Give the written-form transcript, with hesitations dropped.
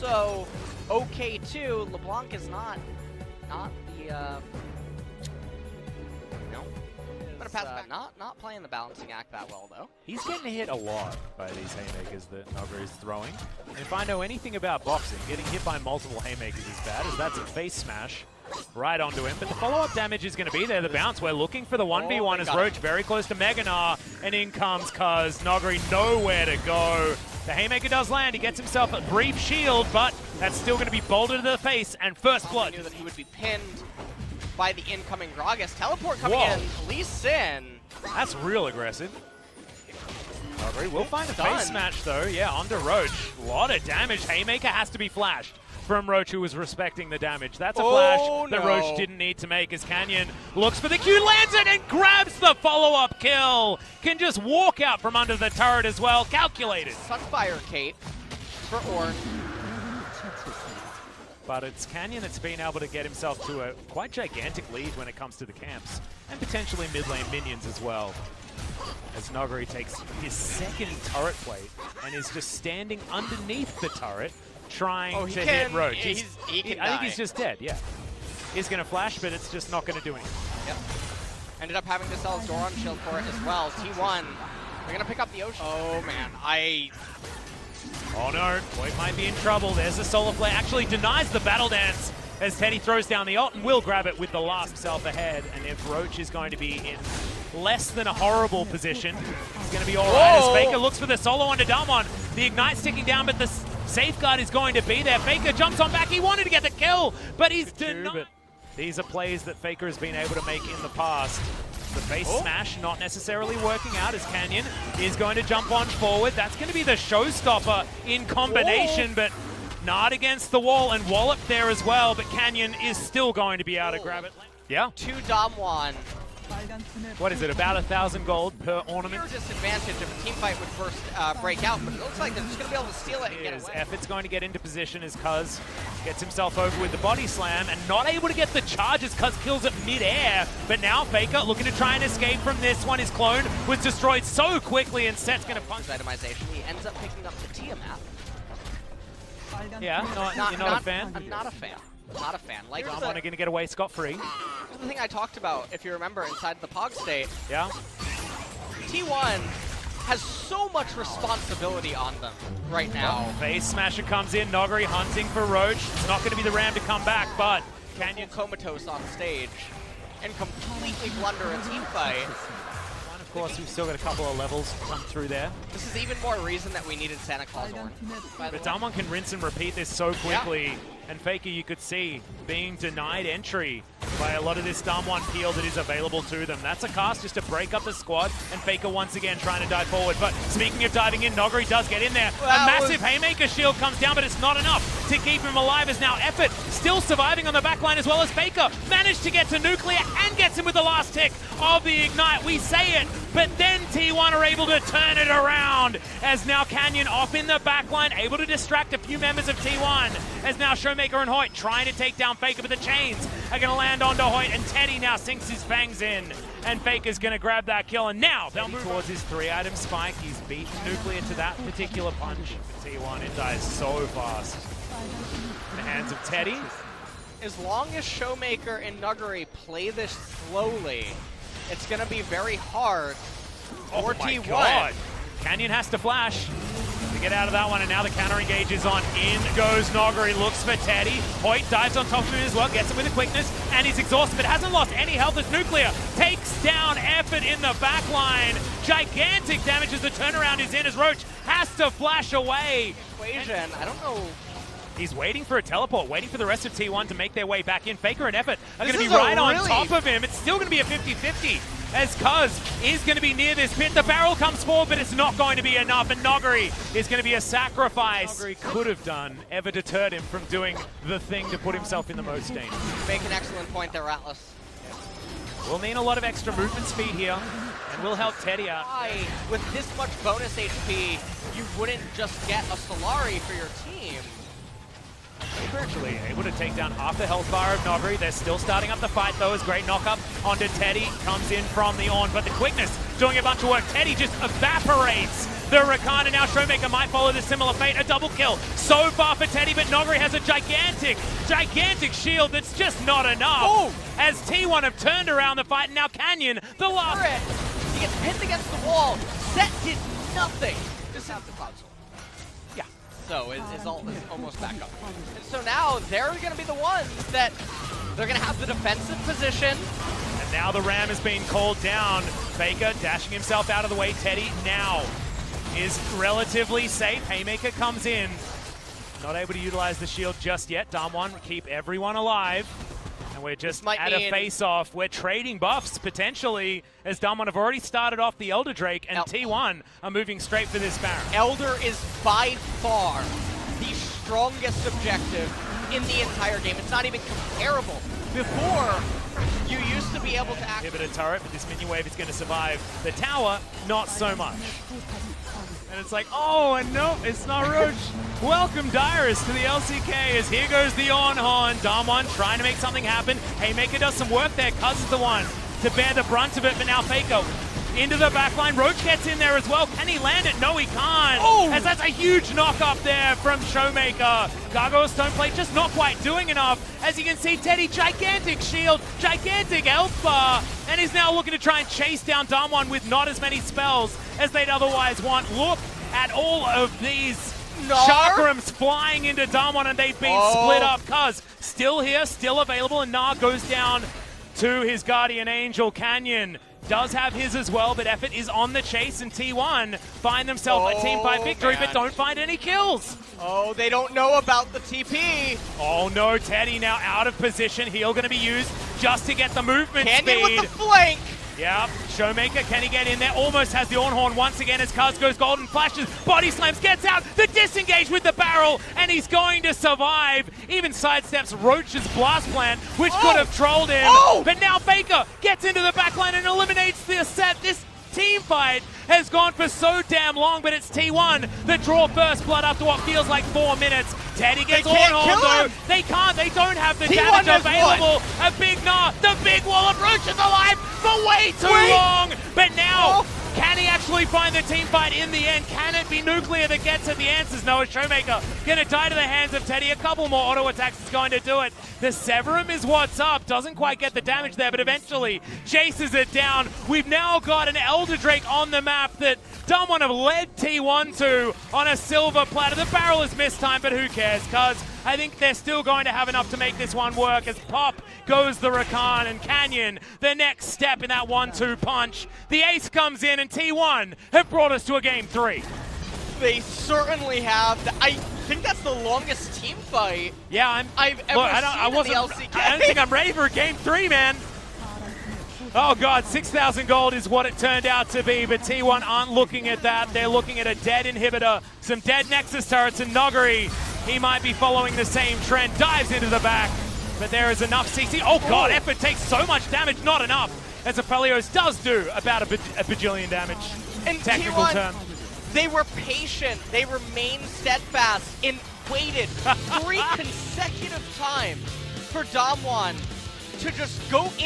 also okay too. Leblanc is not the no. Gonna pass back. Not playing the balancing act that well though. He's getting hit a lot by these haymakers that Nogger is throwing. And if I know anything about boxing, getting hit by multiple haymakers is bad, as that's a face smash right onto him. But the follow-up damage is going to be there. The bounce, we're looking for the 1v1 as Roach very close to Meganar, and in comes Cuz. Noggery nowhere to go. The haymaker does land. He gets himself a brief shield, but that's still going to be bolted to the face, and first blood. Knew that he would be pinned by the incoming Gragas. Teleport coming in, Lee Sin. That's real aggressive. Noggery will find a face smash though. Yeah, onto Roach. A lot of damage. Haymaker has to be flashed from Roach, who was respecting the damage. That's a flash that Roach didn't need to make, as Canyon looks for the Q, lands it, and grabs the follow-up kill. Can just walk out from under the turret as well. Calculated. Sunfire Kate for Ornn. But it's Canyon that's been able to get himself to a quite gigantic lead when it comes to the camps, and potentially mid lane minions as well. As Noggery takes his second turret plate and is just standing underneath the turret, trying to hit Roach. He can I think he's just dead, yeah. He's going to flash, but it's just not going to do anything. Yep. Ended up having to sell his Doran shield for it as well. T1, they're going to pick up the Ocean. Oh, man. Oh, no. Void might be in trouble. There's the solar flare. Actually denies the battle dance as Teddy throws down the ult and will grab it with the last himself ahead. And if Roach is going to be in less than a horrible position, he's going to be all right as Faker looks for the solo onto Damwon. The Ignite sticking down, but the safeguard is going to be there. Faker jumps on back. He wanted to get the kill, but he's denied. These are plays that Faker has been able to make in the past. The face smash not necessarily working out, as Canyon is going to jump on forward. That's going to be the showstopper in combination, but not against the wall, and Wallop there as well, but Canyon is still going to be able to grab it. Yeah. 2 Damwon. What is it, about 1,000 gold per ornament? Pure disadvantage if a team fight would first break out, but it looks like they're just going to be able to steal it and get away. Effort's going to get into position as Cuz gets himself over with the body slam and not able to get the charges. Cuz kills it mid-air, but now Faker looking to try and escape from this one. His clone was destroyed so quickly, and Set's going to punch. Itemization. He ends up picking up the Tiamat. Yeah, you're not a fan? I'm not a fan. Not a fan. Like, Damwon are going to get away scot-free. Here's the thing I talked about, if you remember, inside the Pog state. Yeah. T1 has so much responsibility on them right now. Face Smasher comes in, Noggery hunting for Roach. It's not going to be the Ram to come back, but Canyon comatose on stage and completely blunder a team fight. Of course, we've still got a couple of levels come through there. This is even more reason that we needed Santa Claus Ornn. But Damwon can rinse and repeat this so quickly. Yeah. And Faker, you could see, being denied entry by a lot of this Damwon peel that is available to them. That's a cast just to break up the squad, and Faker once again trying to dive forward. But speaking of diving in, Noggery does get in there. A massive Haymaker shield comes down, but it's not enough to keep him alive, as now Effort still surviving on the backline, as well as Faker managed to get to Nuclear and gets him with the last tick of the Ignite. We say it, but then T1 are able to turn it around, as now Canyon off in the backline, able to distract a few members of T1, as now Showmaker and Hoyt trying to take down Faker, but the chains are going to land onto Hoyt, and Teddy now sinks his fangs in, and Faker's going to grab that kill, and now they'll move towards his 3-item spike. He's beaten Nuclear to that particular punch. T1, it dies so fast. In the hands of Teddy. As long as Showmaker and Nuggery play this slowly, it's going to be very hard for T1. God. Canyon has to flash to get out of that one, and now the counter engage is on. In goes Noggery, looks for Teddy. Hoyt dives on top of him as well, gets him with a quickness, and he's exhausted, but hasn't lost any health as Nuclear takes down Effort in the back line. Gigantic damage as the turnaround is in, as Roach has to flash away. Equation, I don't know. He's waiting for a teleport, waiting for the rest of T1 to make their way back in. Faker and Effort are going to be right on top of him. It's still going to be a 50-50 as Cuz is going to be near this pit. The barrel comes forward, but it's not going to be enough, and Noggery is going to be a sacrifice. Noggery could have done, ever deterred him from doing the thing to put himself in the most danger. Make an excellent point there, Atlas. We'll need a lot of extra movement speed here, and we'll help Teddy out. Why, with this much bonus HP, you wouldn't just get a Solari for your team? Faker actually able to take down half the health bar of Noggery. They're still starting up the fight though, as great knock-up onto Teddy comes in from the Ornn, but the quickness doing a bunch of work. Teddy just evaporates the Rakan, and now Showmaker might follow the similar fate. A double kill so far for Teddy, but Nogri has a gigantic shield that's just not enough. Oh. As T1 have turned around the fight, and now Canyon, the last. He gets pinned against the wall. Set did nothing. Just have the console. Yeah. So it's almost back up. And so now they're going to be the ones that they're going to have the defensive position. And now the Ram is being called down. Faker dashing himself out of the way. Teddy now is relatively safe. Haymaker comes in. Not able to utilize the shield just yet. Damwon keep everyone alive. And we're just at a face-off. We're trading buffs, potentially, as Damwon have already started off the Elder Drake, and T1 are moving straight for this Baron. Elder is by far the strongest objective in the entire game. It's not even comparable. Before, you used to be able to act... Inhibitor turret, but this minion wave is going to survive. The tower, not so much. And it's like, oh, and nope, it's not Roach. Welcome, Dyrus, to the LCK, as here goes the Ornhorn. Damwon trying to make something happen. Haymaker does some work there. Cuz is the one to bear the brunt of it, but now Faker into the backline. Roach gets in there as well. Can he land it? No, he can't. Oh. As that's a huge knock up there from Showmaker. Gargoyle Stoneplate just not quite doing enough. As you can see, Teddy, gigantic shield, gigantic health bar, and is now looking to try and chase down Damwon with not as many spells as they'd otherwise want. Look at all of these chakrams flying into Damwon, and they've been split up. Cuz still here, still available, and Nar goes down to his Guardian Angel. Canyon does have his as well, but effort is on the chase, and T1 find themselves a team fight victory, but don't find any kills. Oh, they don't know about the TP. Oh no, Teddy now out of position. Heal going to be used just to get the movement Canyon speed. with the flank. Yep, Showmaker, can he get in there? Almost has the Ornhorn once again as Cuz goes golden, flashes, body slams, gets out, the disengage with the barrel, and he's going to survive. Even sidesteps Roach's blast plant, which could have trolled him. But now Faker gets into the backline and eliminates the set. This team fight has gone for so damn long, but it's T1 that draw first blood after what feels like 4 minutes. Teddy gets Ornhorn though. They can't, they don't have the damage available. A big Gnar, the big wall of Roach is alive for way too long. But now, can he actually find the team fight in the end? Can it be Nuclear that gets at the answers? No, it's Showmaker gonna die to the hands of Teddy. A couple more auto attacks is going to do it. The Severum is what's up. Doesn't quite get the damage there, but eventually chases it down. We've now got an Elder Drake on the map that Damwon have led T1 to on a silver platter. The barrel is missed time, but who cares? Cuz I think they're still going to have enough to make this one work as Pop goes the Rakan, and Canyon, the next step in that 1-2 punch. The ace comes in, and T1 have brought us to a game 3. They certainly have. I think that's the longest team fight I've ever seen in the LCK. I don't think I'm ready for a game 3, man. Oh god, 6,000 gold is what it turned out to be, but T1 aren't looking at that. They're looking at a dead inhibitor, some dead Nexus turrets, and Nogri, he might be following the same trend, dives into the back, but there is enough CC. Oh god, effort takes so much damage, not enough, as Aphelios does do about a bajillion damage in technical terms. They were patient, they remained steadfast, and waited 3 consecutive times for Damwon to just go in.